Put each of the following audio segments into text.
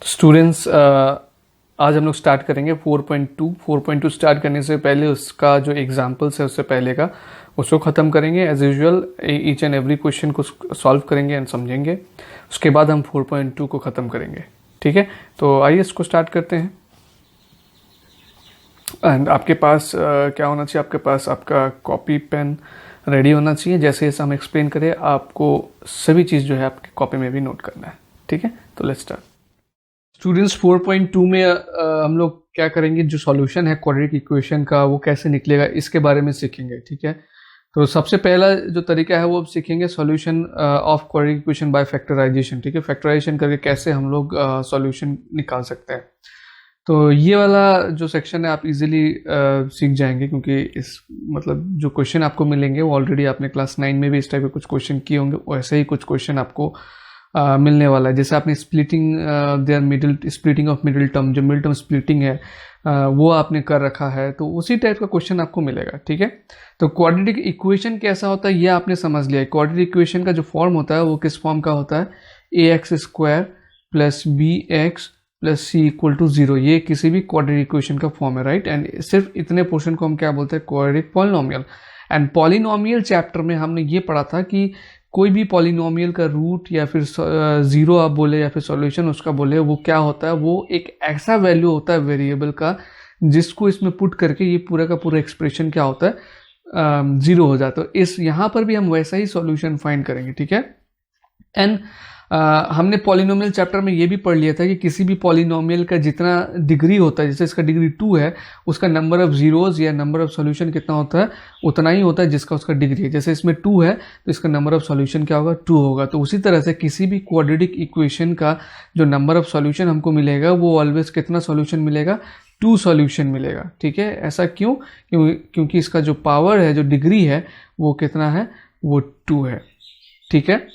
Students, आज हम लोग स्टार्ट करेंगे 4.2 स्टार्ट करने से पहले उसका जो एग्जाम्पल्स है उससे पहले का उसको ख़त्म करेंगे। As usual each and every question को सॉल्व करेंगे एंड समझेंगे। उसके बाद हम 4.2 को ख़त्म करेंगे। ठीक है, तो आइए इसको स्टार्ट करते हैं। एंड आपके पास क्या होना चाहिए? आपके पास आपका कॉपी पेन रेडी होना चाहिए। जैसे जैसे हम एक्सप्लेन करें आपको सभी चीज़ जो है आपकी कॉपी में भी नोट करना है। ठीक है, तो लेट्स स्टार्ट। स्टूडेंट्स 4.2 में हम लोग क्या करेंगे, जो सॉल्यूशन है क्वाड्रेटिक इक्वेशन का वो कैसे निकलेगा इसके बारे में सीखेंगे। ठीक है, तो सबसे पहला जो तरीका है वो अब सीखेंगे solution of quadratic equation by factorisation. ठीक है, फैक्टराइजेशन करके कैसे हम लोग सॉल्यूशन निकाल सकते हैं। तो ये वाला जो सेक्शन है आप इजीली सीख जाएंगे, क्योंकि इस मतलब जो क्वेश्चन आपको मिलेंगे वो ऑलरेडी आपने क्लास 9 में भी इस टाइप के कुछ क्वेश्चन किए होंगे। वैसे ही कुछ क्वेश्चन आपको मिलने वाला है। जैसे आपने स्प्लिटिंग ऑफ मिडिल टर्म, जो मिडिल टर्म स्प्लिटिंग है वो आपने कर रखा है, तो उसी टाइप का क्वेश्चन आपको मिलेगा। ठीक है, तो क्वाड्रेटिक इक्वेशन कैसा होता है ये आपने समझ लिया है। क्वाड्रेटिक इक्वेशन का जो फॉर्म होता है वो किस फॉर्म का होता है? ax² plus bx plus c equal to 0। ये किसी भी क्वाड्रेटिक इक्वेशन का फॉर्म है, राइट। एंड सिर्फ इतने पोर्शन को हम क्या बोलते हैं? Quadratic polynomial. And polynomial chapter में हमने ये पढ़ा था कि कोई भी पॉलिनोमियल का रूट या फिर जीरो आप बोले या फिर सॉल्यूशन उसका बोले, वो क्या होता है? वो एक ऐसा वैल्यू होता है वेरिएबल का जिसको इसमें पुट करके ये पूरा का पूरा एक्सप्रेशन क्या होता है? जीरो हो जाता है। तो इस यहाँ पर भी हम वैसा ही सॉल्यूशन फाइंड करेंगे। ठीक है, एंड हमने पॉलिनोमियल चैप्टर में ये भी पढ़ लिया था कि किसी भी पॉलिनोमियल का जितना डिग्री होता है, जैसे इसका डिग्री 2 है, उसका नंबर ऑफ जीरोज या नंबर ऑफ सॉल्यूशन कितना होता है? उतना ही होता है जिसका उसका डिग्री है। जैसे इसमें 2 है तो इसका नंबर ऑफ सॉल्यूशन क्या होगा? 2 होगा। तो उसी तरह से किसी भी क्वाड्रेटिक इक्वेशन का जो नंबर ऑफ सॉल्यूशन हमको मिलेगा वो ऑलवेज कितना सॉल्यूशन मिलेगा? 2 सॉल्यूशन मिलेगा। ठीक है, ऐसा क्यों? क्योंकि इसका जो पावर है, जो डिग्री है, वो कितना है? वो 2 है। ठीक है,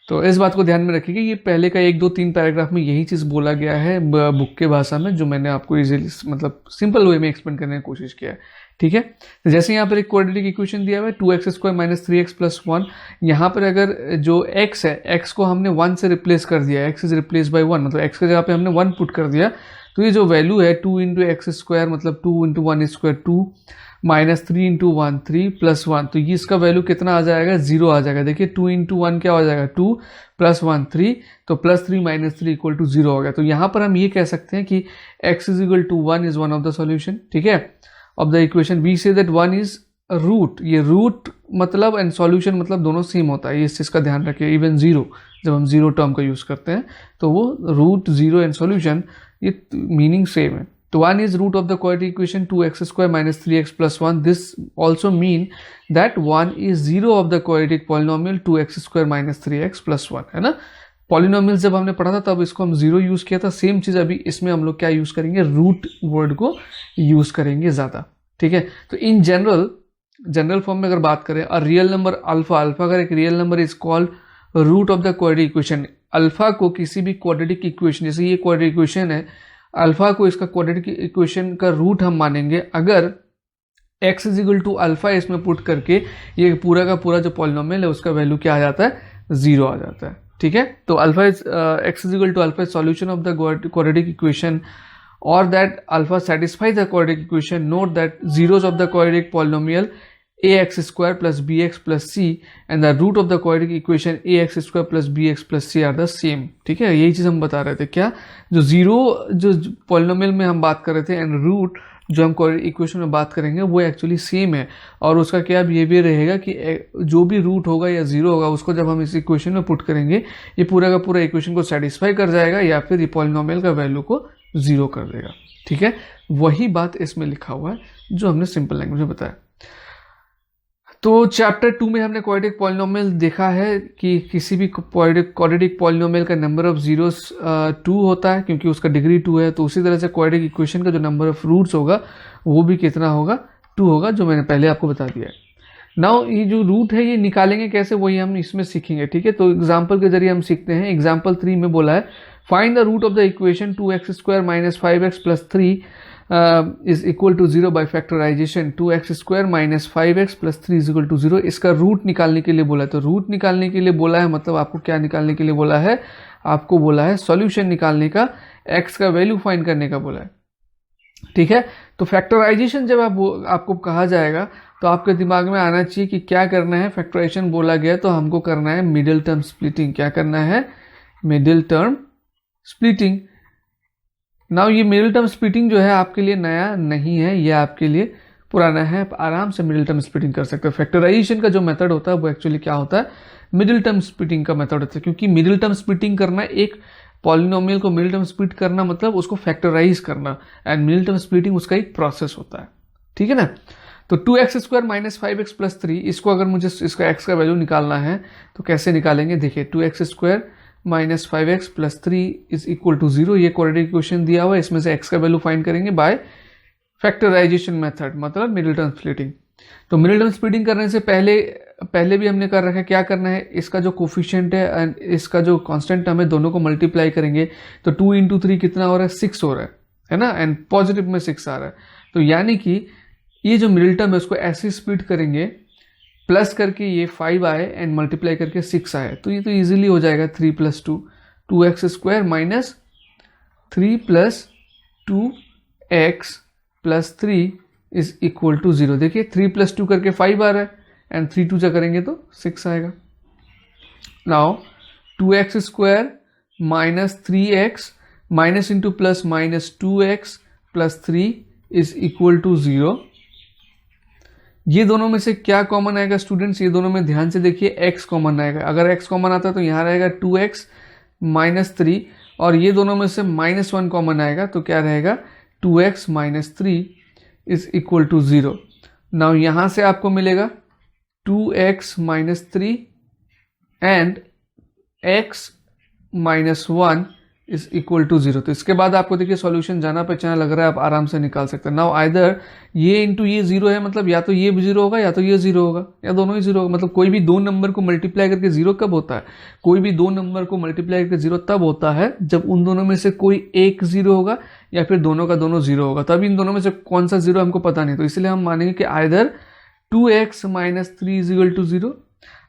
तो इस बात को ध्यान में रखिएगा। ये पहले का 1, 2, 3 पैराग्राफ में यही चीज़ बोला गया है बुक के भाषा में, जो मैंने आपको इजीली मतलब सिंपल वे में एक्सप्लेन करने की कोशिश किया है। ठीक है, तो जैसे यहाँ पर एक क्वाड्रेटिक इक्वेशन दिया हुआ है 2x² माइनस 3x प्लस 1। यहाँ पर अगर जो x है, x को हमने 1 से रिप्लेस कर दिया, x इज रिप्लेस बाई 1, मतलब x के जगह पे हमने 1 पुट कर दिया, तो ये जो वैल्यू है 2 इंटू x² मतलब 2 इंटू 1² 2 माइनस 3 इंटू 1 3 प्लस 1, तो ये इसका वैल्यू कितना आ जाएगा? 0 आ जाएगा। देखिए 2 इंटू 1 क्या हो जाएगा? 2 प्लस 1 3, तो प्लस 3 माइनस 3 इक्वल टू 0 हो गया। तो यहाँ पर हम ये कह सकते हैं कि x is equal to 1 is one of the solution. ठीक है, of the equation we say that 1 is root. ये रूट मतलब एंड सॉल्यूशन मतलब दोनों सेम होता है, ये इस चीज़ का ध्यान रखिए। इवन 0, जब हम 0 टर्म का यूज़ करते हैं तो वो रूट 0 एंड सॉल्यूशन ये मीनिंग सेम है। तो 1 is root of the quadratic equation 2x² minus 3x plus 1. This also mean that 1 is 0 of the quadratic polynomial 2x² minus 3x plus 1, है ना। पॉलिनोमियल जब हमने पढ़ा था तब इसको हम 0 यूज़ किया था। सेम चीज़ अभी इसमें हम लोग क्या यूज़ करेंगे? रूट वर्ड को यूज़ करेंगे ज़्यादा। ठीक है, तो इन जनरल फॉर्म में अगर बात करें, और रियल नंबर अल्फा अगर एक real number is called root of the quadratic equation. Alpha को किसी भी क्वाड्रेटिक इक्वेशन, जैसे ये क्वाड्रेटिक इक्वेशन है, अल्फा को इसका क्वाड्रेटिक इक्वेशन का रूट हम मानेंगे अगर x is equal to alpha इसमें पुट करके ये पूरा का पूरा जो पॉलिनोमियल है उसका वैल्यू क्या आ जाता है? 0 आ जाता है। ठीक है, तो alpha is x is equal to alpha is solution of the quadratic equation और that alpha satisfies the quadratic equation. Note that zeros of the quadratic polynomial ax² plus bx plus c and the root of the quadratic equation ax² plus bx plus c are the same। ठीक है, यही चीज़ हम बता रहे थे। क्या जो zero जो पॉलिनोमियल में हम बात कर रहे थे एंड रूट जो हम क्वाड्रेटिक इक्वेशन में बात करेंगे वो एक्चुअली सेम है, और उसका क्या बिहेवियर रहेगा कि जो भी रूट होगा या जीरो होगा उसको जब हम इस इक्वेशन में पुट करेंगे ये पूरा का पूरा इक्वेशन को सेटिस्फाई कर जाएगा या फिर ये पॉलिनोमियल का वैल्यू को 0 कर देगा। ठीक है, वही बात इसमें लिखा हुआ है जो हमने सिंपल लैंग्वेज में बताया। तो चैप्टर 2 में हमने क्वाड्रेटिक पॉलिनोमियल देखा है कि किसी भी क्वाड्रेटिक पॉलिनोमियल का नंबर ऑफ जीरोस 2 होता है क्योंकि उसका डिग्री 2 है। तो उसी तरह से क्वाड्रेटिक इक्वेशन का जो नंबर ऑफ रूट्स होगा वो भी कितना होगा? 2 होगा, जो मैंने पहले आपको बता दिया है। नाउ ये जो रूट है ये निकालेंगे कैसे, वही हम इसमें सीखेंगे। ठीक है, तो एग्जाम्पल के जरिए हम सीखते हैं। एग्जाम्पल 3 में बोला है find the root of the equation 2x² minus 5x plus 3 is equal to 0 by factorization 2x² minus 5x plus 3 is equal to 0। इसका रूट निकालने के लिए बोला है। तो रूट निकालने के लिए बोला है मतलब आपको क्या निकालने के लिए बोला है? आपको बोला है सॉल्यूशन निकालने का एक्स का वैल्यू फाइंड करने का बोला है, ठीक है। तो फैक्टराइजेशन जब आपको कहा जाएगा तो आपके दिमाग में आना चाहिए कि क्या करना है। फैक्टराइजेशन बोला गया तो हमको करना है मिडिल टर्म स्प्लिटिंग। क्या करना है? Middle term splitting. नाउ ये मिडिल टर्म स्प्लिटिंग जो है आपके लिए नया नहीं है, यह आपके लिए पुराना है। आप आराम से मिडिल टर्म स्प्लिटिंग कर सकते हो। फैक्टराइजेशन का जो मेथड होता है वो एक्चुअली क्या होता है? मिडिल टर्म स्प्लिटिंग का मेथड होता है, क्योंकि मिडिल टर्म स्प्लिटिंग करना, एक पॉलिनोमियल को मिडिल टर्म स्प्लिट करना मतलब उसको फैक्टराइज करना, एंड मिडिल टर्म स्प्लिटिंग उसका एक प्रोसेस होता है, ठीक है ना। तो 2x² - 5x + 3, इसको अगर मुझे इसका x का वैल्यू निकालना है तो कैसे निकालेंगे? देखिए 2x² - 5x + 3 = 0। ये क्वाड्रेटिक इक्वेशन दिया हुआ है, इसमें से x का वैल्यू फाइंड करेंगे बाय फैक्टराइजेशन मेथड, मतलब मिडिल टर्म स्प्लिटिंग। तो मिडिल टर्म स्प्लिटिंग करने से पहले भी हमने कर रखा है। क्या करना है? इसका जो कोफिशिएंट है एंड इसका जो कांस्टेंट टर्म है, दोनों को मल्टीप्लाई करेंगे तो 2 × 3 कितना हो रहा है? 6 हो रहा है ना, एंड पॉजिटिव में 6 आ रहा है। तो यानी कि ये जो मिडिल टर्म है उसको ऐसे स्प्लिट करेंगे, प्लस करके ये 5 आए एंड मल्टीप्लाई करके 6 आए, तो ये तो इजीली हो जाएगा 3 + 2, 2x² - 3 + 2x + 3 = 0। देखिए 3 + 2 करके 5 आ रहा है एंड 3 × 2 जा करेंगे तो 6 आएगा। Now 2x² - 3x minus into plus minus 2x + 3 = 0। ये दोनों में से क्या कॉमन आएगा स्टूडेंट्स? ये दोनों में ध्यान से देखिए, x कॉमन आएगा। अगर x कॉमन आता है तो यहाँ रहेगा 2x - 3, और ये दोनों में से -1 कॉमन आएगा तो क्या रहेगा? 2x - 3 = 0। नाउ यहाँ से आपको मिलेगा 2x - 3 एंड x - 1 = 0। तो इसके बाद आपको देखिए सॉल्यूशन जाना पहचाना लग रहा है, आप आराम से निकाल सकते हैं। नाउ आइदर ये इंटू ये 0 है, मतलब या तो ये 0 होगा या तो ये 0 होगा, या दोनों ही 0 होगा। मतलब कोई भी दो नंबर को मल्टीप्लाई करके 0 कब होता है? कोई भी दो नंबर को मल्टीप्लाई करके 0 तब होता है जब उन दोनों में से कोई एक 0 होगा या फिर दोनों का दोनों 0 होगा। तो अभी इन दोनों में से कौन सा 0 हमको पता नहीं, तो इसलिए हम मानेंगे कि आइदर 2x - 3 = 0।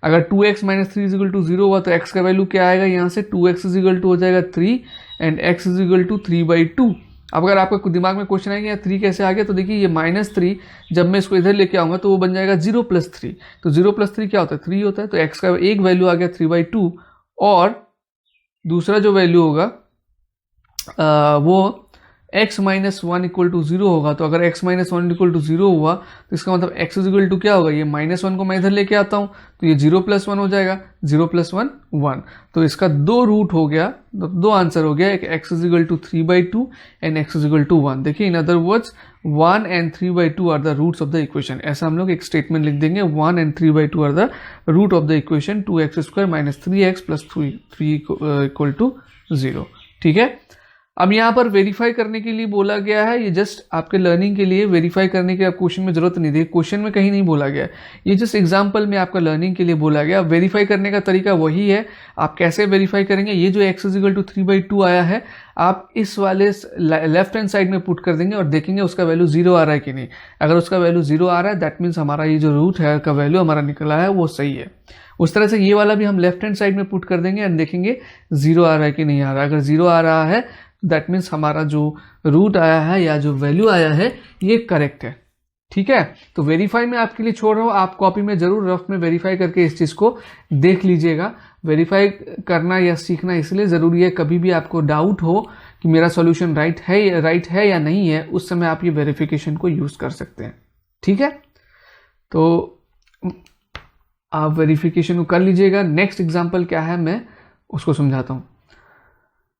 अगर 2x - 3 = 0 हुआ तो x का वैल्यू क्या आएगा? यहाँ से 2x हो जाएगा 3 एंड x = 3/2। अब अगर आपका दिमाग में क्वेश्चन आएगा 3 कैसे आ गया, तो देखिए ये -3 जब मैं इसको इधर लेके आऊँगा तो वो बन जाएगा 0 + 3। तो 0 + 3 क्या होता है? 3 होता है। तो x का एक वैल्यू आ गया 3/2, और दूसरा जो वैल्यू होगा वो x - 1 = 0 होगा। तो अगर x - 1 = 0 हुआ तो इसका मतलब x = क्या होगा? ये -1 को मैं इधर लेके आता हूँ तो ये 0 + 1 हो जाएगा, 0 + 1 1। तो इसका दो रूट हो गया, दो आंसर हो गया, एक x = 3/2 एंड x = 1। देखिए in other words 1 and 3/2 are the roots of the equation. ऐसा हम लोग एक स्टेटमेंट लिख देंगे, 1 and 3/2 are the root of the equation 2x² - 3x + 3 = 0। ठीक है। अब यहाँ पर वेरीफाई करने के लिए बोला गया है, ये जस्ट आपके लर्निंग के लिए, वेरीफाई करने की आप क्वेश्चन में जरूरत नहीं, देखिए क्वेश्चन में कहीं नहीं बोला गया है, ये जस्ट एग्जांपल में आपका लर्निंग के लिए बोला गया। वेरीफाई करने का तरीका वही है। आप कैसे वेरीफाई करेंगे? ये जो x = 3/2 आया है, आप इस वाले लेफ्ट हैंड साइड में पुट कर देंगे और देखेंगे उसका वैल्यू 0 आ रहा है कि नहीं। अगर उसका वैल्यू 0 आ रहा है दैट मीन्स हमारा ये जो रूट है का वैल्यू हमारा निकला है वो सही है। उस तरह से ये वाला भी हम लेफ्ट हैंड साइड में पुट कर देंगे एंड देखेंगे 0 आ रहा है कि नहीं आ रहा है। अगर 0 आ रहा है दैट मीन्स हमारा जो रूट आया है या जो वैल्यू आया है ये करेक्ट है। ठीक है। तो वेरीफाई में आपके लिए छोड़ रहा हूँ, आप कॉपी में जरूर रफ में वेरीफाई करके इस चीज़ को देख लीजिएगा। वेरीफाई करना या सीखना इसलिए ज़रूरी है, कभी भी आपको डाउट हो कि मेरा सॉल्यूशन राइट है या नहीं है, उस समय आप ये वेरिफिकेशन को यूज़ कर सकते हैं। ठीक है। तो आप वेरिफिकेशन को कर लीजिएगा। नेक्स्ट एग्जाम्पल क्या है मैं उसको समझाता हूँ।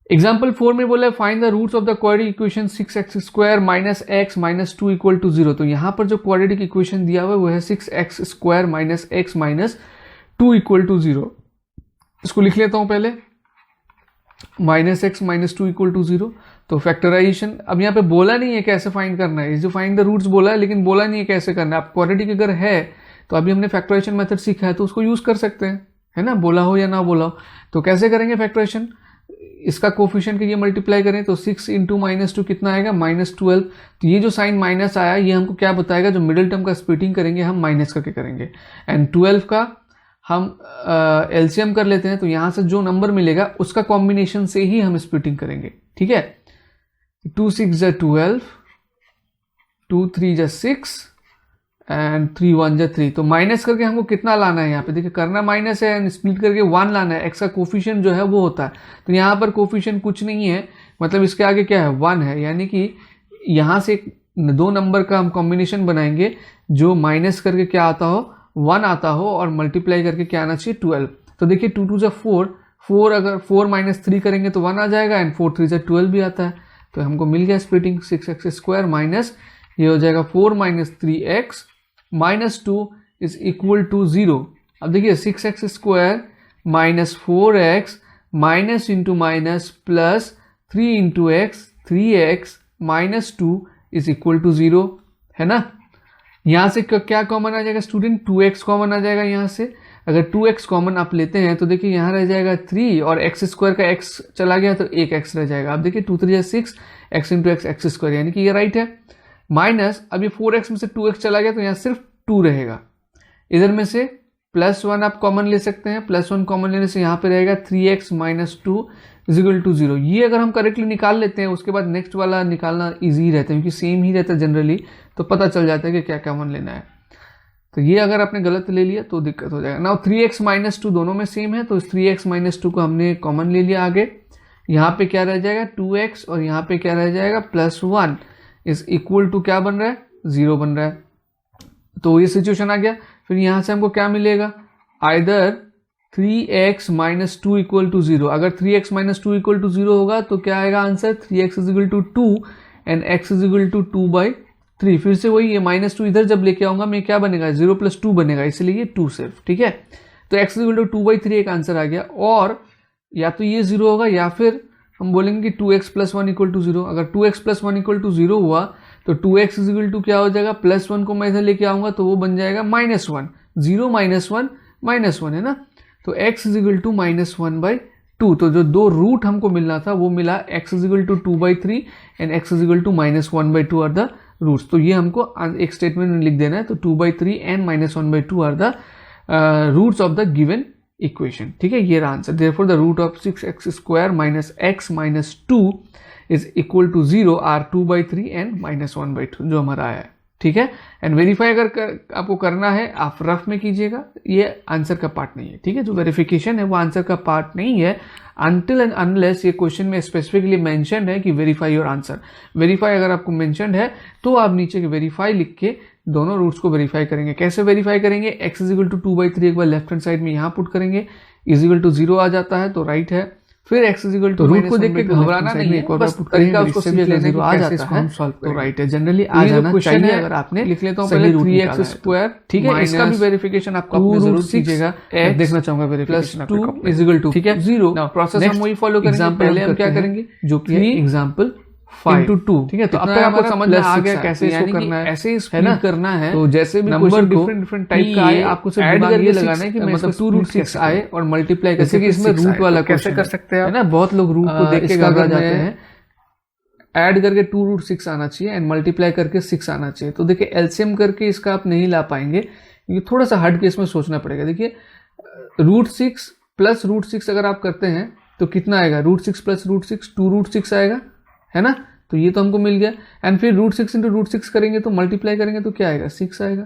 एग्जाम्पल 4 में बोला है find the roots of the quadratic equation 6x² - x - 2 = 0। तो यहाँ पर जो क्वाड्रेटिक इक्वेशन दिया हुआ है वो है 6x² - x - 2 = 0। इसको लिख लेता हूँ पहले, -x - 2 = 0। तो फैक्टराइजेशन, अब यहाँ पे बोला नहीं है कैसे फाइंड करना है, इस जो फाइंड द रूट्स बोला है लेकिन बोला नहीं है कैसे करना है। आप क्वाड्रेटिक अगर है तो अभी हमने फैक्टराइजेशन मेथड सीखा है तो उसको यूज कर सकते हैं, है ना, बोला हो या ना बोला हो। तो कैसे करेंगे फैक्टराइजेशन? इसका कोफिशिएंट के ये मल्टीप्लाई करें तो 6 × -2 कितना आएगा? -12। तो ये जो साइन माइनस आया ये हमको क्या बताएगा? जो मिडिल टर्म का स्प्लिटिंग करेंगे हम माइनस करके करेंगे, एंड 12 का हम एलसीएम कर लेते हैं। तो यहाँ से जो नंबर मिलेगा उसका कॉम्बिनेशन से ही हम स्प्लिटिंग करेंगे। ठीक है। 2 6 जा 12, 2 3 जा 6 एंड 3 1 जा 3। तो माइनस करके हमको कितना लाना है यहाँ पे, देखिए करना माइनस है एंड स्प्लिट करके 1 लाना है। एक्स का कोफिशिएंट जो है वो होता है, तो यहाँ पर कोफिशिएंट कुछ नहीं है, मतलब इसके आगे क्या है 1 है, यानी कि यहाँ से दो नंबर का हम कॉम्बिनेशन बनाएंगे जो माइनस करके क्या आता हो 1 आता हो और मल्टीप्लाई करके क्या आना चाहिए 12। तो देखिए 2 2 जा 4, 4 अगर 4 माइनस 3 करेंगे तो 1 आ जाएगा एंड 4 3 जा 12 भी आता है। तो हमको मिल गया स्प्लिटिंग 6x स्क्वायर माइनस ये हो जाएगा 4 minus 3x minus 2 is equal to 0। अब देखिए 6x square minus 4x minus into minus plus 3 into x 3x minus 2 is equal to 0 है ना। यहां से क्या कॉमन आ जाएगा स्टूडेंट, 2x कॉमन आ जाएगा यहाँ से। अगर 2x कॉमन आप लेते हैं तो देखिए यहाँ रह जाएगा 3 और x स्क्वायर का x चला गया तो एक x रह जाएगा। अब देखिए 2 3 6 x इंटू एक्स स्क्वायर यानी कि ये राइट है। माइनस अब ये 4x में से 2x चला गया तो यहाँ सिर्फ 2 रहेगा। इधर में से +1 आप कॉमन ले सकते हैं, +1 कॉमन लेने से यहाँ पे रहेगा 3x minus 2 is equal to 0। ये अगर हम करेक्टली निकाल लेते हैं उसके बाद नेक्स्ट वाला निकालना ईजी रहता है क्योंकि सेम ही रहता है जनरली, तो पता चल जाता है कि क्या कॉमन लेना है। तो ये अगर आपने गलत ले लिया तो दिक्कत हो जाएगा। नाउ 3x माइनस 2 दोनों में सेम है तो इस 3x माइनस 2 को हमने कॉमन ले लिया आगे। यहाँ पे क्या रह जाएगा 2x और यहाँ पे क्या रह जाएगा +1 इज इक्वल टू क्या बन रहा है 0 बन रहा है। तो ये सिचुएशन आ गया। फिर यहाँ से हमको क्या मिलेगा, either 3x minus 2 equal to 0। अगर 3x माइनस 2 इक्वल टू 0 होगा तो क्या आएगा answer 3x is equal to 2 and x is equal to 2/3। फिर से वही ये -2 इधर जब लेके आऊंगा मैं क्या बनेगा 0 + 2 बनेगा, इसलिए ये 2 सिर्फ, ठीक है। तो x इज इक्वल टू 2/3 एक आंसर आ गया। और या तो ये 0 होगा या फिर हम बोलेंगे कि 2x + 1 इक्वल टू 0। अगर 2x + 1 इक्वल टू 0 हुआ तो 2x इज इक्वल टू क्या हो जाएगा +1 को मैं इधर लेके आऊंगा तो वो बन जाएगा -1। 0 -1 -1 है ना। तो x इज इक्वल टू -1/2। तो जो दो रूट हमको मिलना था वो मिला, x is equal to 2/3 and x is equal to -1/2 are the roots. तो ये हमको एक स्टेटमेंट में लिख देना है। तो 2/3 and -1/2 are the roots of the given equation, ठीक है। ये रहा answer. Therefore the root of 6x square minus x minus 2 is equal to 0 are 2/3 and -1/2 जो हमारा आया है, ठीक है। एंड वेरीफाई अगर आपको करना है आप रफ में कीजिएगा, ये आंसर का पार्ट नहीं है, ठीक है। जो वेरिफिकेशन है वो आंसर का पार्ट नहीं है अनटिल एंड अनलेस ये क्वेश्चन में स्पेसिफिकली मेंशन्ड है कि वेरीफाई योर आंसर। वेरीफाई अगर आपको मेंशन्ड है तो आप नीचे के वेरीफाई लिख के दोनों रूट्स को वेरीफाई करेंगे। कैसे वेरीफाई करेंगे, x इज इक्वल टू 2/3 एक बार लेफ्ट हैंड साइड में यहाँ पुट करेंगे, इज इक्वल टू 0 आ जाता है तो राइट है। फिर x is equal to root को देख के घबराना नहीं है, बस तरीका उसको सीख लेने का आ जाता है तो राइट है। जनरली आ जाना चाहिए। अगर आपने लिख लेता हूं पहले 3x स्क्वायर, ठीक है। इसका भी वेरिफिकेशन आपको अपने जरूर कीजिएगा, देखना चाहूंगा वेरिफिकेशन आपको +2 इज इक्वल टू, ठीक है 0। प्रोसेस हम वही फॉलो करेंगे। पहले हम क्या करेंगे जो कि एग्जांपल 5/2, ठीक है। तो अब तक आपको समझ में आ गया कैसे इसको करना है, ऐसे स्प्लिट करना है। तो जैसे भी नंबर डिफरेंट टाइप का आए आपको सिर्फ ऐड करके लगाना है कि मतलब 2√6 आए और मल्टीप्लाई करके कि इसमें रूट वाला कैसे कर सकते हैं, है ना। बहुत लोग रूट को देख के घबरा जाते हैं। ऐड करके 2√6 आना चाहिए एंड मल्टीप्लाई करके 6 आना चाहिए। तो देखिए एलसीएम करके इसका आप नहीं ला पाएंगे क्योंकि थोड़ा सा हट के इसमें सोचना पड़ेगा। देखिए √6 + √6 अगर आप करते हैं तो कितना आएगा, √6 + √6 2√6 आएगा, है ना। तो ये तो हमको मिल गया। एंड फिर √6 × √6 करेंगे तो मल्टीप्लाई करेंगे तो क्या आएगा 6 आएगा।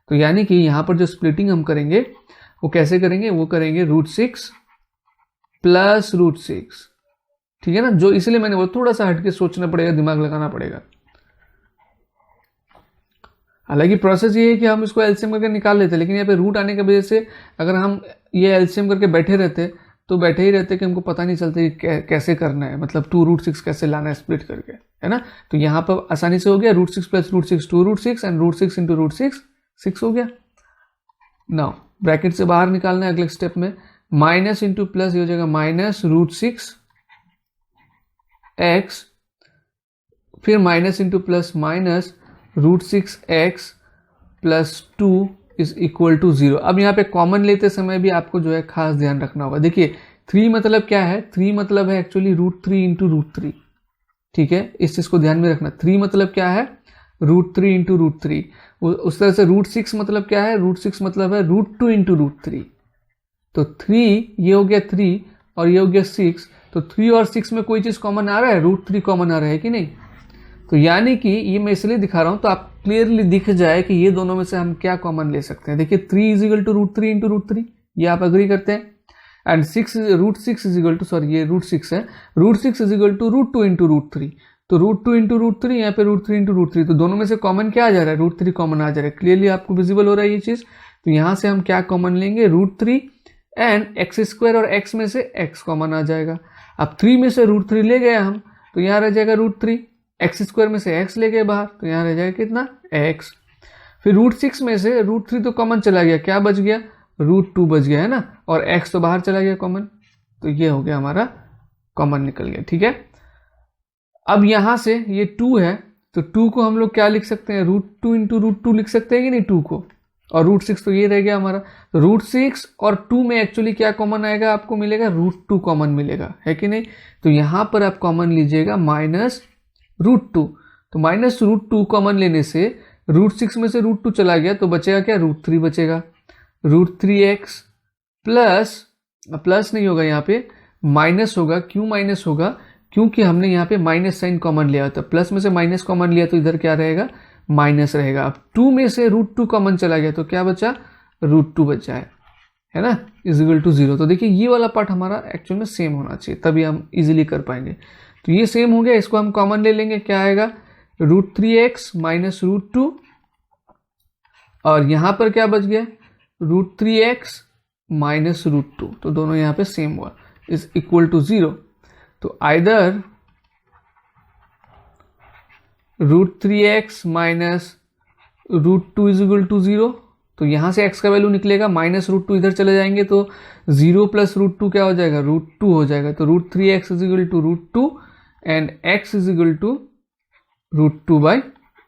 तो यानी कि यहाँ पर जो स्प्लिटिंग हम करेंगे वो कैसे करेंगे, वो करेंगे √6 + √6, ठीक है ना। जो इसलिए मैंने वो थोड़ा सा हटके सोचना पड़ेगा, दिमाग लगाना पड़ेगा। हालांकि प्रोसेस ये है कि हम इसको एलसीएम करके निकाल लेते, लेकिन यहाँ पे रूट आने की वजह से अगर हम ये एलसीएम करके बैठे रहते तो बैठे ही रहते कि हमको पता नहीं चलता कि कैसे करना है, मतलब 2√6 कैसे लाना है स्प्लिट करके, है ना। तो यहाँ पर आसानी से हो गया √6 + √6 2√6 एंड √6 × √6 6 हो गया। नाउ ब्रैकेट से बाहर निकालना है अगले स्टेप में, माइनस इंटू प्लस ये हो जाएगा -√6 x, फिर minus into plus minus √6x + 2 is equal to 0। अब यहाँ पे कॉमन लेते समय भी आपको जो है खास ध्यान रखना होगा। देखिए 3 मतलब क्या है, 3 मतलब है एक्चुअली √3 × √3, ठीक है। इस चीज को ध्यान में रखना। 3 मतलब क्या है, √3 × √3। उस तरह से √6 मतलब क्या है, √6 मतलब है √2 × √3। तो 3 ये हो गया 3 और ये हो गया 6, तो 3 और 6 में कोई चीज कॉमन आ रहा है, √3 कॉमन आ रहा है कि नहीं। तो यानी कि ये मैं इसलिए दिखा रहा हूं तो आप क्लियरली दिख जाए कि ये दोनों में से हम क्या कॉमन ले सकते हैं। देखिए 3 इजिकल टू √3 इंटू √3, ये आप अग्री करते हैं। एंड √6 इजिकल टू, सॉरी ये √6 है, √6 इजिकल टू √2 इंटू √3। तो √2 इंटू √3, यहाँ पे √3 इंटू √3, तो दोनों में से कॉमन क्या आ जा रहा है, √3 कॉमन आ जा रहा है। क्लियरली आपको विजिबल हो रहा है ये चीज। तो यहां से हम क्या कॉमन लेंगे, √3 एंड x² और x में से x कॉमन आ जाएगा। अब 3 में से √3 ले गए हम, तो यहाँ रह जाएगा √3, x² में से x ले गए बाहर, तो यहाँ रह जाएगा कितना, x। फिर √6 में से √3 तो कॉमन चला गया, क्या बच गया, √2 बच गया है ना, और x तो बाहर चला गया कॉमन, तो ये हो गया हमारा कॉमन निकल गया। ठीक है, अब यहां से ये 2 है, तो 2 को हम लोग क्या लिख सकते हैं, √2 इंटू √2 लिख सकते हैं कि नहीं 2 को, और √6 तो ये रह गया हमारा। तो √6 और 2 में एक्चुअली क्या कॉमन आएगा, आपको मिलेगा √2 कॉमन मिलेगा, है कि नहीं। तो यहां पर आप कॉमन लीजिएगा -√2, तो -√2 कॉमन लेने से √6 में से √2 चला गया, तो बचेगा क्या, √3 बचेगा। √3x प्लस नहीं होगा, यहाँ पे माइनस होगा। क्यों माइनस होगा, क्योंकि हमने यहाँ पे माइनस साइन कॉमन लिया था, प्लस में से माइनस कॉमन लिया तो इधर क्या रहेगा, माइनस रहेगा। अब 2 में से √2 कॉमन चला गया, तो क्या बचा, √2 बचा है ना, इजिकल टू 0। तो देखिए ये वाला पार्ट हमारा एक्चुअल में सेम होना चाहिए, तभी हम इजीली कर पाएंगे। तो ये सेम हो गया, इसको हम कॉमन ले लेंगे, क्या आएगा, √3x माइनस √2, और यहां पर क्या बच गया, √3x माइनस √2, तो दोनों यहाँ पे सेम हुआ, इज इक्वल टू 0। तो either √3x minus √2 is equal to 0, तो यहां से x का वैल्यू निकलेगा, -√2 इधर चले जाएंगे तो 0 प्लस √2 क्या हो जाएगा, √2 हो जाएगा। तो √3x is equal to √2 and x is equal to √2 by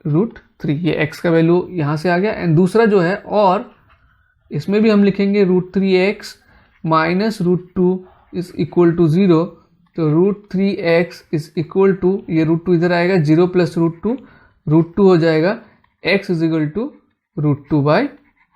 √3, ये x का वैल्यू यहां से आ गया। एंड दूसरा जो है, और इसमें भी हम लिखेंगे √3x minus √2 is equal to 0, तो √3x इज इक्वल टू, ये √2 इधर आएगा, 0 प्लस √2, √2 हो जाएगा, x is equal to √2 by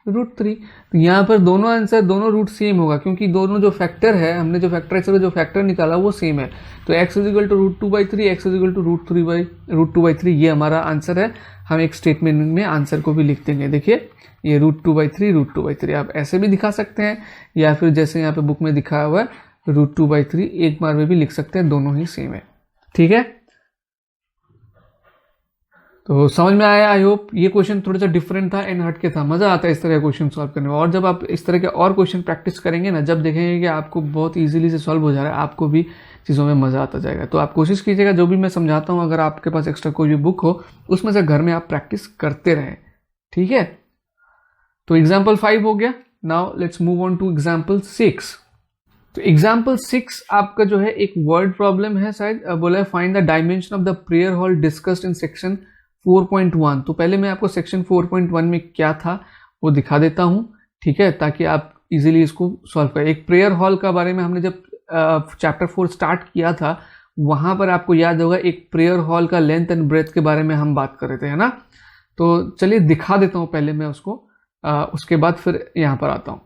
√3। तो यहाँ पर दोनों आंसर, दोनों रूट सेम होगा, क्योंकि दोनों जो फैक्टर है, हमने जो फैक्टराइज का जो फैक्टर निकाला वो सेम है। तो x is equal to √2/3, x is equal to √2/3, ये हमारा आंसर है। हम एक स्टेटमेंट में आंसर को भी लिख देंगे। देखिए ये √2/3 आप ऐसे भी दिखा सकते हैं, या फिर जैसे यहाँ पे बुक में दिखाया हुआ है √2/3 एक बार में भी लिख सकते हैं, दोनों ही सेम है। ठीक है, तो समझ में आया आई होप। ये क्वेश्चन थोड़ा सा डिफरेंट था एंड हट के था, मजा आता है इस तरह का क्वेश्चन सॉल्व करने में। और जब आप इस तरह के और क्वेश्चन प्रैक्टिस करेंगे ना, जब देखेंगे कि आपको बहुत इजीली से सॉल्व हो जा रहा है, आपको भी चीज़ों में मजा आता जाएगा। तो आप कोशिश कीजिएगा, जो भी मैं समझाता हूँ, अगर आपके पास एक्स्ट्रा कोई भी बुक हो उसमें से घर में आप प्रैक्टिस करते रहें। ठीक है, तो एग्जाम्पल 5 हो गया। Now let's move on to example 6। तो एग्जाम्पल 6 आपका जो है एक वर्ड प्रॉब्लम है, शायद बोला है find the dimension of the prayer hall discussed in section 4.1। तो पहले मैं आपको सेक्शन 4.1 में क्या था वो दिखा देता हूं, ठीक है, ताकि आप इजीली इसको सॉल्व करें। एक प्रेयर हॉल का बारे में हमने जब चैप्टर 4 स्टार्ट किया था, वहां पर आपको याद होगा एक प्रेयर हॉल का लेंथ एंड ब्रेथ के बारे में हम बात कर रहे थे, है ना। तो चलिए दिखा देता हूं पहले मैं उसको, उसके बाद फिर यहां पर आता हूं।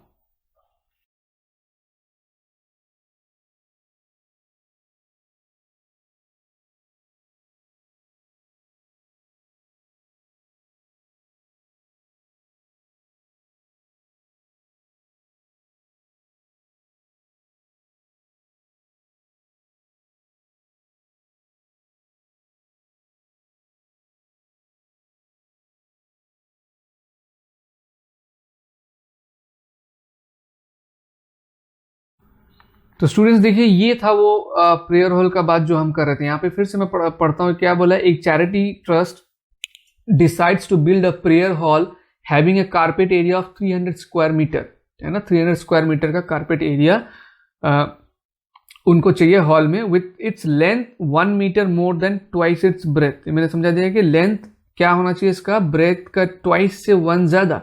तो स्टूडेंट्स देखिए, ये था वो प्रेयर हॉल का बात जो हम कर रहे थे। यहाँ पे फिर से मैं पढ़ता हूँ क्या बोला। एक charity trust decides to build a prayer hall having a carpet area of 300 square meter, है ना। 300 स्क्वायर मीटर का कारपेट एरिया उनको चाहिए हॉल में, with its length 1 meter more than twice its breadth. मैंने समझा दिया कि लेंथ क्या होना चाहिए इसका, ब्रेथ का ट्वाइस से 1 ज्यादा।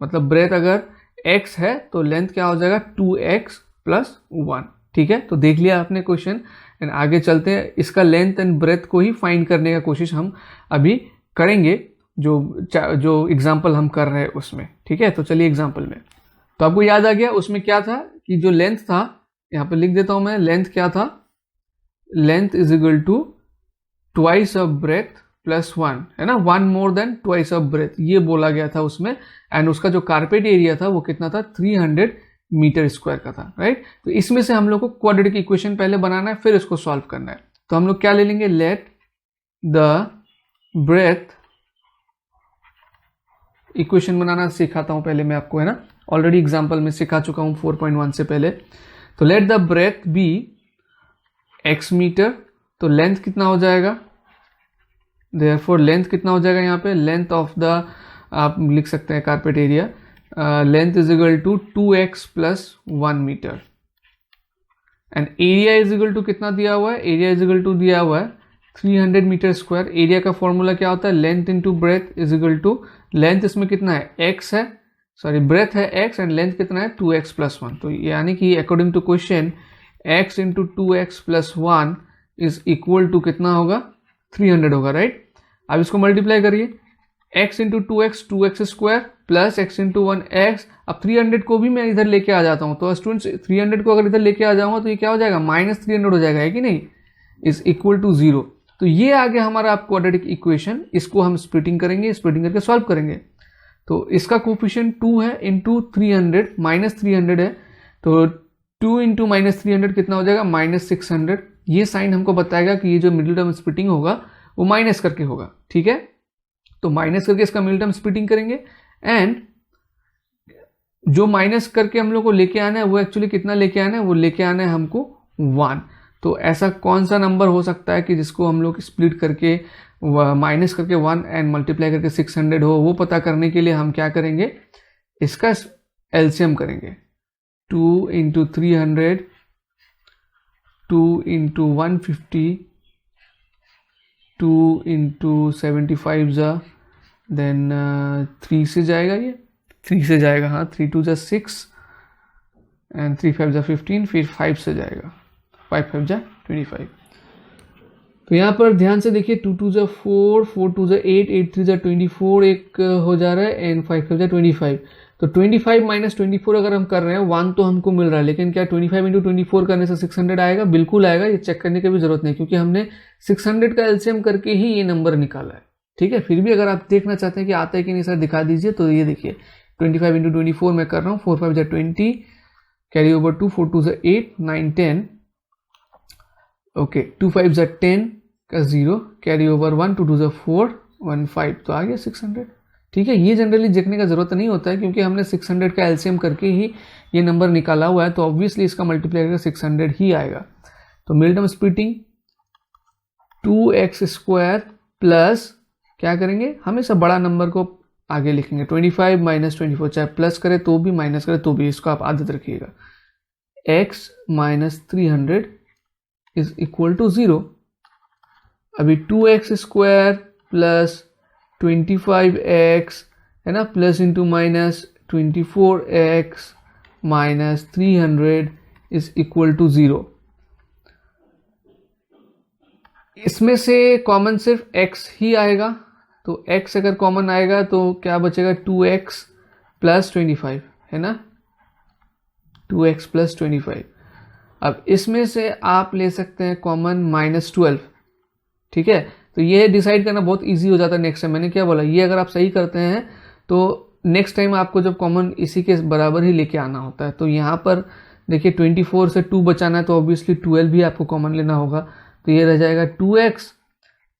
मतलब ब्रेथ अगर x है तो लेंथ क्या हो जाएगा 2x प्लस 1। ठीक है, तो देख लिया आपने क्वेश्चन। एंड आगे चलते हैं, इसका लेंथ एंड ब्रेथ को ही फाइंड करने का कोशिश हम अभी करेंगे, जो एग्जाम्पल हम कर रहे हैं उसमें। ठीक है, तो चलिए एग्जाम्पल में। तो आपको याद आ गया उसमें क्या था कि जो लेंथ था, यहाँ पे लिख देता हूं मैं, लेंथ क्या था length is equal to twice of breadth plus 1, है ना, 1 more than twice of breadth, ये बोला गया था उसमें। एंड उसका जो कारपेट एरिया था वो कितना था, 300 मीटर स्क्वायर का था, राइट। तो इसमें से हम लोग को क्वाड्रेटिक इक्वेशन पहले बनाना है, फिर इसको सॉल्व करना है। तो हम लोग क्या ले लेंगे, लेट द ब्रेथ, इक्वेशन बनाना सिखाता हूं पहले मैं आपको, है ना, ऑलरेडी एग्जांपल में सिखा चुका हूं 4.1 से पहले। तो let the breadth be x meter, तो लेंथ कितना हो जाएगा, देयरफॉर लेंथ कितना हो जाएगा यहाँ पे, लेंथ ऑफ द, आप लिख सकते हैं carpet area, length is equal to 2x plus 1 meter. And area is equal to कितना दिया हुआ है, एरिया इज इक्वल टू दिया हुआ है 300 मीटर स्क्वायर। एरिया का फॉर्मूला क्या होता है, length into breadth is equal to, length इसमें कितना है, x है, सॉरी ब्रेथ है x, एंड लेंथ कितना है 2x प्लस 1। तो यानी कि according to question x into 2x plus 1 is equal to कितना होगा, 300 होगा, राइट। अब इसको मल्टीप्लाई करिए, x into 2x square plus x into 1x। अब 300 को भी मैं इधर लेके आ जाता हूं, तो स्टूडेंट्स 300 को अगर इधर लेके आ जाऊंगा तो ये क्या हो जाएगा, माइनस 300 हो जाएगा, है कि नहीं, इज इक्वल टू 0। तो ये आ गया हमारा क्वाड्रेटिक इक्वेशन। इसको हम स्प्लिटिंग करेंगे, स्प्लिटिंग करके सॉल्व करेंगे। तो इसका कोफिशिएंट 2 है इंटू 300, माइनस 300 है, तो 2 इंटू माइनस 300 कितना हो जाएगा, माइनस 600। ये साइन हमको बताएगा कि ये जो मिडिल टर्म स्प्लिटिंग होगा वो माइनस करके होगा, ठीक है। तो माइनस करके इसका मिडिल टर्म स्प्लिटिंग करेंगे, एंड जो माइनस करके हम लोग को लेके आना है वो एक्चुअली कितना लेके आना है, वो लेके आना है हमको 1। तो ऐसा कौन सा नंबर हो सकता है कि जिसको हम लोग स्प्लिट करके माइनस करके 1 एंड मल्टीप्लाई करके 600 हो, वो पता करने के लिए हम क्या करेंगे, इसका एलसीएम करेंगे। 2 इंटू 300, 2 इंटू 150, 2 इंटू 75 जा, देन 3 से जाएगा, ये 3 से जाएगा, हाँ, 3 2 जा 6 एंड 3 5 जा 15, फिर 5 से जाएगा, 5 5 जा 25। तो यहाँ पर ध्यान से देखिए, 2 2 जा 4, 4 2 जा 8, 8 3 जा 24 एक हो जा रहा है, एंड 5 5 जा 25। तो 25 माइनस 24 अगर हम कर रहे हैं, 1 तो हमको मिल रहा है, लेकिन क्या 25 इंटू 24 करने से 600 आएगा, बिल्कुल आएगा, ये चेक करने की भी जरूरत नहीं, क्योंकि हमने 600 का एलसीएम करके ही ये नंबर निकाला है, ठीक है। फिर भी अगर आप देखना चाहते हैं कि आता है कि नहीं सर दिखा दीजिए, तो ये देखिए 25 इंटू 24 मैं कर रहा हूँ, 4 5 जा 20, कैरी ओवर 2, 4 2 जा 8, 9 10, ओके, 2 5 जा 10 का 0, कैरी ओवर 1, 2 2 जा 4, 1 5, तो आ गया 600, ठीक है। ये जनरली देखने का जरूरत नहीं होता है, क्योंकि हमने 600 का एलसीएम करके ही ये नंबर निकाला हुआ है, तो ऑब्वियसली इसका मल्टीप्लाई करके 600 ही आएगा। तो middle term splitting 2x square plus, क्या करेंगे, हमेशा बड़ा नंबर को आगे लिखेंगे, 25 माइनस 24, चाहे प्लस करे तो भी माइनस करे तो भी, इसको आप आदत रखिएगा, x minus 300 is equal to 0। अभी 2x स्क्वायर प्लस 25x, है ना, plus into minus 24x minus 300 is equal to 0। इसमें से कॉमन सिर्फ x ही आएगा, तो x अगर कॉमन आएगा तो क्या बचेगा, 2x प्लस 25, है ना, 2x प्लस 25। अब इसमें से आप ले सकते हैं कॉमन माइनस 12, ठीक है। तो ये डिसाइड करना बहुत इजी हो जाता है नेक्स्ट टाइम। मैंने क्या बोला, ये अगर आप सही करते हैं तो नेक्स्ट टाइम आपको जब कॉमन इसी के बराबर ही लेके आना होता है। तो यहाँ पर देखिए 24 से 2 बचाना है, तो ऑब्वियसली 12 भी आपको कॉमन लेना होगा, तो ये रह जाएगा 2x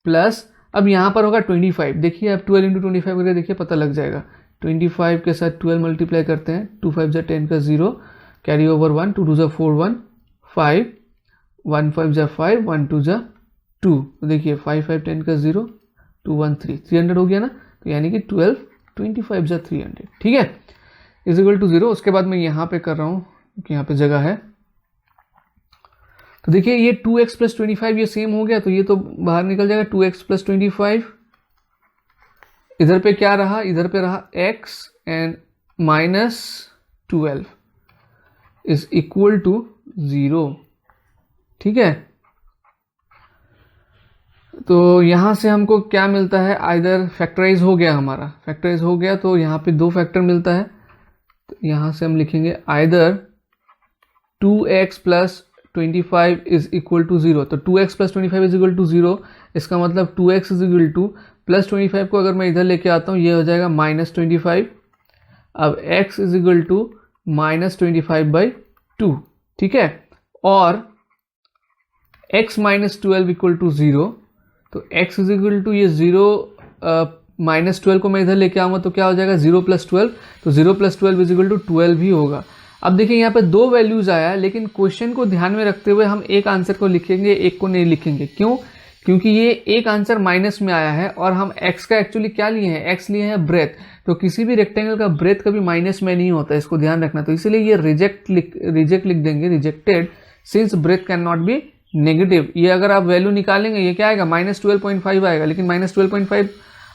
प्लस, अब यहाँ पर होगा 25, देखिए आप 12 इंटू 25 करके देखिए पता लग जाएगा, 25 के साथ 12 मल्टीप्लाई करते हैं, 2 5 जा 10 का 0, कैरी ओवर 1, 2 2 जा 4 1 5, 1 5 जा 5, 1 2 जा 2, तो देखिए 5 5 10 का 0, 2 1 3, 300 हो गया ना। तो यानी कि 12 25 जा 300, ठीक है, इज इक्वल टू 0। उसके बाद मैं यहाँ पे कर रहा हूँ क्योंकि यहाँ पे जगह है। तो देखिए ये 2x प्लस 25 ये सेम हो गया, तो ये तो बाहर निकल जाएगा, 2x प्लस 25। इधर पे क्या रहा, इधर पे रहा x and minus 12 is equal to 0, ठीक है। तो यहां से हमको क्या मिलता है, आइदर फैक्टराइज हो गया, हमारा फैक्टराइज हो गया, तो यहाँ पे 2 फैक्टर मिलता है, तो यहां से हम लिखेंगे either 2x plus 25 is equal to 0, तो 2x plus 25 is equal to 0, इसका मतलब 2x is equal two plus 25 को अगर मैं इधर लेके आता हूँ ये हो जाएगा -25। अब x इज इक्वल टू -25/2, ठीक है, और x माइनस 12 इक्वल टू 0, तो x इज इक्वल टू ये 0 -12 को मैं इधर लेके आऊँगा तो क्या हो जाएगा 0 + 12, तो 0 + 12 इज इक्वल टू 12 ही होगा। अब देखिए यहाँ पे दो वैल्यूज आया है, लेकिन क्वेश्चन को ध्यान में रखते हुए हम एक आंसर को लिखेंगे, एक को नहीं लिखेंगे। क्यों? क्योंकि ये एक आंसर माइनस में आया है और हम x का एक्चुअली क्या लिए हैं, x लिए हैं ब्रेथ, तो किसी भी रेक्टेंगल का ब्रेथ कभी माइनस में नहीं होता, इसको ध्यान रखना। तो इसलिए ये रिजेक्ट लिख देंगे, rejected since breadth can not be negative. ये अगर आप वैल्यू निकालेंगे ये क्या आएगा -12.5 आएगा, लेकिन -12.5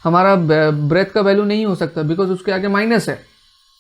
हमारा ब्रेथ का वैल्यू नहीं हो सकता बिकॉज उसके आगे माइनस है,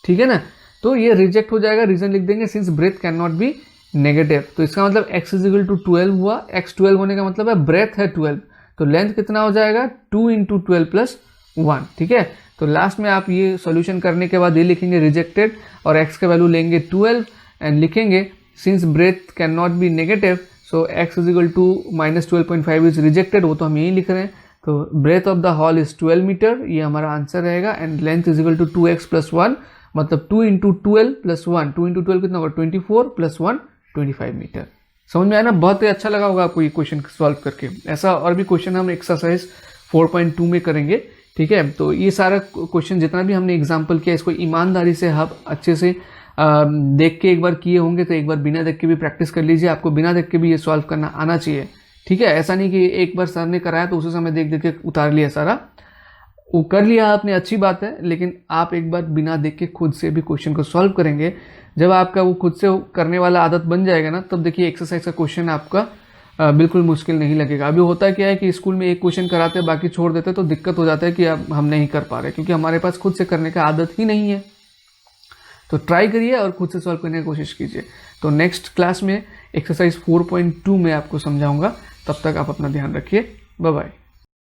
ठीक है ना। तो ये रिजेक्ट हो जाएगा, रीजन लिख देंगे since breadth can not be negative. तो इसका मतलब x इज इक्वल टू 12 हुआ, x 12 होने का मतलब है ब्रेथ है 12, तो लेंथ कितना हो जाएगा 2 × 12 + 1, ठीक है। तो लास्ट में आप ये सॉल्यूशन करने के बाद ये लिखेंगे रिजेक्टेड और x का वैल्यू लेंगे 12 एंड लिखेंगे since breadth can not be negative so x is equal to -12.5 is rejected, वो तो हम यही लिख रहे हैं। तो breadth of the hall is 12 meter, ये हमारा आंसर रहेगा, and length is equal to 2x + 1, मतलब 2 × 12 + 1, 2 × 12 कितना होगा 24 + 1 25 मीटर। समझ में आया ना? बहुत ही अच्छा लगा होगा आपको ये क्वेश्चन सॉल्व करके। ऐसा और भी क्वेश्चन हम एक्सरसाइज 4.2 में करेंगे, ठीक है। तो ये सारा क्वेश्चन जितना भी हमने एग्जाम्पल किया इसको ईमानदारी से आप अच्छे से देख के एक बार किए होंगे, तो एक बार बिना देख के भी प्रैक्टिस कर लीजिए। आपको बिना देख के भी ये सॉल्व करना आना चाहिए, ठीक है। ऐसा नहीं कि एक बार सर ने कराया तो उसी समय देख देख के उतार लिया सारा, वो कर लिया आपने, अच्छी बात है, लेकिन आप एक बार बिना देख के खुद से भी क्वेश्चन को सॉल्व करेंगे। जब आपका वो खुद से करने वाला आदत बन जाएगा ना, तब देखिए एक्सरसाइज का क्वेश्चन आपका बिल्कुल मुश्किल नहीं लगेगा। अभी होता क्या है कि स्कूल में एक क्वेश्चन कराते हैं बाकी छोड़ देते हैं, तो दिक्कत हो जाता है कि अब हम नहीं कर पा रहे क्योंकि हमारे पास खुद से करने का आदत ही नहीं है। तो ट्राई करिए और खुद से सॉल्व करने की कोशिश कीजिए। तो नेक्स्ट क्लास में एक्सरसाइज 4.2 में आपको समझाऊंगा, तब तक आप अपना ध्यान रखिए। Bye bye.